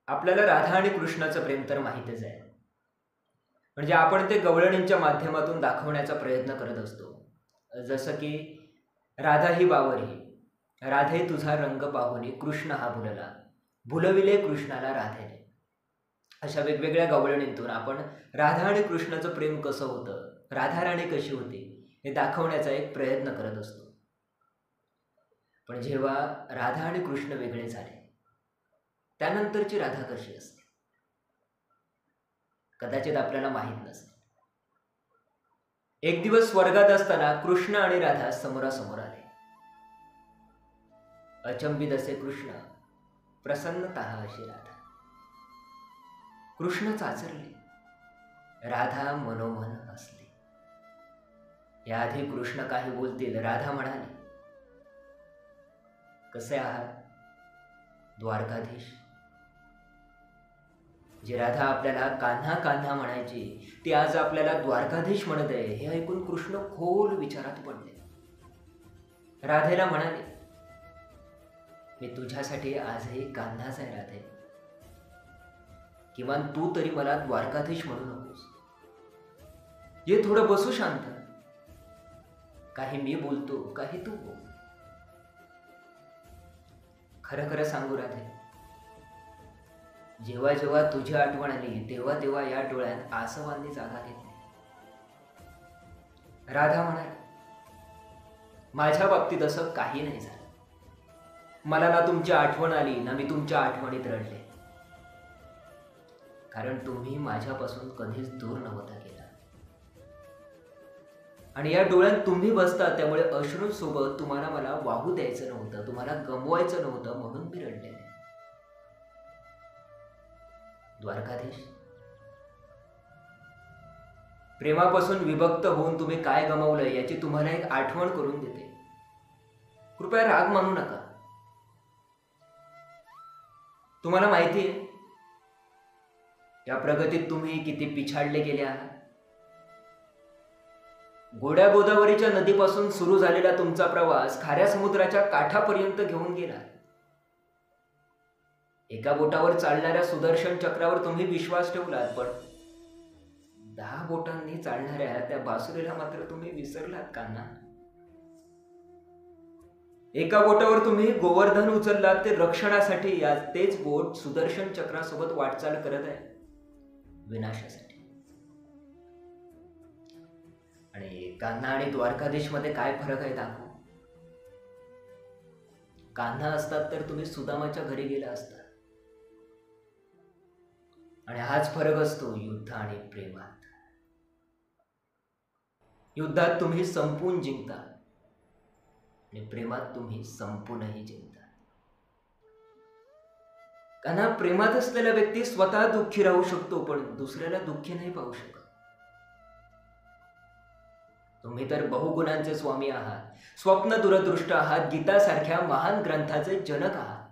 आपल्याला राधा आणि कृष्णाचं प्रेम तर माहीतच आहे. म्हणजे आपण ते गवळणींच्या माध्यमातून दाखवण्याचा प्रयत्न करत असतो. जसं की राधा ही बावरी, राधे तुझा रंग पाहुनी कृष्ण हा भुलला, भुलविले कृष्णाला राधेने. अशा वेगवेगळ्या गवळणींतून आपण राधा आणि कृष्णाचं प्रेम कसं होतं, राधा राणी कशी होती हे दाखवण्याचा एक प्रयत्न करत असतो. पण जेव्हा राधा आणि कृष्ण वेगळे झाले त्यानंतरची राधा कशी असते कदाचित आपल्याला माहीत नसेल. एक दिवस स्वर्गात असताना कृष्ण आणि राधा समोरासमोर आले. अचंबित असे कृष्ण, प्रसन्नतः अशी राधा. कृष्ण चाचरले, राधा मनोमन हसली. याआधी कृष्ण काही बोलतील, राधा म्हणाली, कसे आहात द्वारकाधीश. जी राधा आपल्याला कान्हा कान्हा म्हणायची ती आज आपल्याला द्वारकाधीश म्हणत आहे हे ऐकून कृष्ण खोल विचारात पडले. राधेला म्हणाले, मी तुझ्यासाठी आजही कान्हाच आहे राधे. किमान तू तरी मला द्वारकाधीश म्हणू नकोस. ये थोडं बसू शांत. काही मी बोलतो, काही तू बोल. खरं खरं सांगू राधे, जेव्हा जेव्हा तुझी आठवण आली तेव्हा तेव्हा या डोळ्यात आसवांनी जागा घेतली. राधा म्हणाली, माझ्या बाबतीत असं काही नाही झालं. मला ना तुमची आठवण आली ना मी तुमच्या आठवणीत रडले. कारण तुम्ही माझ्यापासून कधीच दूर नव्हता गेला आणि या डोळ्यात तुम्ही बसता त्यामुळे अश्रूंसोबत तुम्हाला मला वाहू द्यायचं नव्हतं, तुम्हाला गमवायचं नव्हतं म्हणून मी रडले. द्वारकाधीश, प्रेमापासून विभक्त होऊन तुम्ही काय गमावलं याची तुम्हाला एक आठवण करून देते. कृपया राग मानू नका. तुम्हाला माहिती आहे या प्रगतीत तुम्ही किती पिछाडले गेले आहात. गोड्या गोदावरीच्या नदीपासून सुरू झालेला तुमचा प्रवास खाऱ्या समुद्राच्या काठापर्यंत घेऊन गेला. एका बोटावर चालणाऱ्या सुदर्शन चक्रावर तुम्ही विश्वास ठेवलात, पण 10 बोटांनी चालणाऱ्या त्या बासुरीला मात्र तुम्ही विसरलात का ना. एका बोटावर तुम्ही गोवर्धन उचललात ते रक्षणासाठी, आज तेच बोट सुदर्शन चक्रासोबत वाटचाल करत आहे विनाशासाठी. आणि कान्हा आणि द्वारकाधीश मध्ये काय फरक आहे दाखवू. कान्हा असतात तर तुम्ही सुदामाच्या घरी गेला असता आणि हाच फरक असतो युद्ध आणि प्रेमात. युद्धात तुम्ही संपून जिंकता आणि प्रेमात तुम्ही संपूनही जिंकता. कान्हा प्रेमात असलेला व्यक्ती स्वतः दुःखी राहू शकतो पण दुसऱ्याला दुःखी नाही पाहू शकत. तुम्ही तर बहुगुणांचे स्वामी आहात, स्वप्न दूरदृष्ट आहात, गीतासारख्या महान ग्रंथाचे जनक आहात.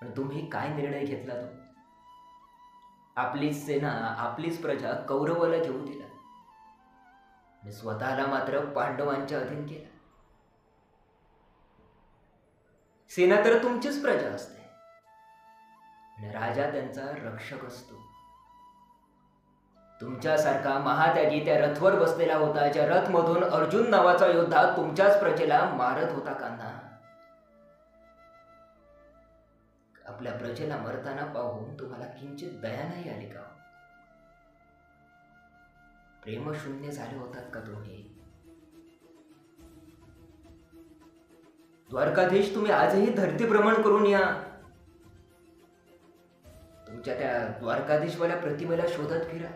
पण तुम्ही काय निर्णय घेतला तो. आपलीच सेना, आपलीच प्रजा कौरवाला घेऊन दिला आणि स्वतःला मात्र पांडवांच्या अधीन केला. सेना तर तुमचीच प्रजा असते आणि राजा त्यांचा रक्षक असतो. तुमच्यासारखा महात्यागी त्या रथवर बसलेला होता ज्या रथमधून अर्जुन नावाचा योद्धा तुमच्याच प्रजेला मारत होता. कान्हा, आपल्या प्रजेला मरताना पाहून तुम्हाला किंचित दया नाही आली का. प्रेमशून्य झाले होतात का तुम्ही. द्वारकाधीश, तुम्ही आजही धरती भ्रमण करून या. तुमच्या त्या द्वारकाधीशवाल्या प्रतिमेला शोधत फिरा.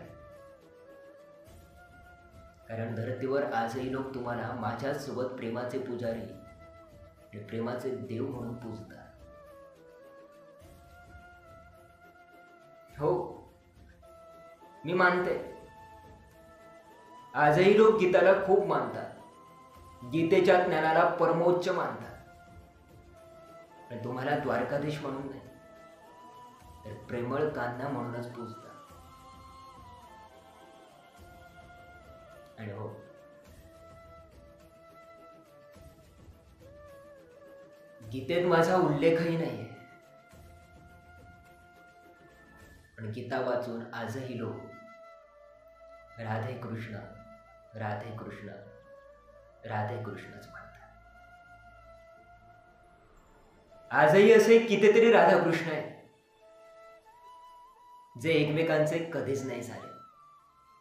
कारण धरतीवर आजही लोक तुम्हाला माझ्याच सोबत प्रेमाचे पुजारी आणि प्रेमाचे देव म्हणून पूजतात. हो, मी मानते. आजही लोक गीताला खूप मानतात, गीतेच्या ज्ञानाला परमोच्च मानतात. पण तुम्हाला द्वारकाधीश म्हणून नाही तर प्रेमळ कान्हा म्हणूनच पूजतात. आणि हो, गीतेत माझा उल्लेखही नाहीये. पण गीता वाचून आजही लोक राधे कृष्ण राधे कृष्ण राधे कृष्णच म्हणतात. आजही असे कितीतरी राधाकृष्ण आहेत जे एकमेकांचे कधीच नाही झाले.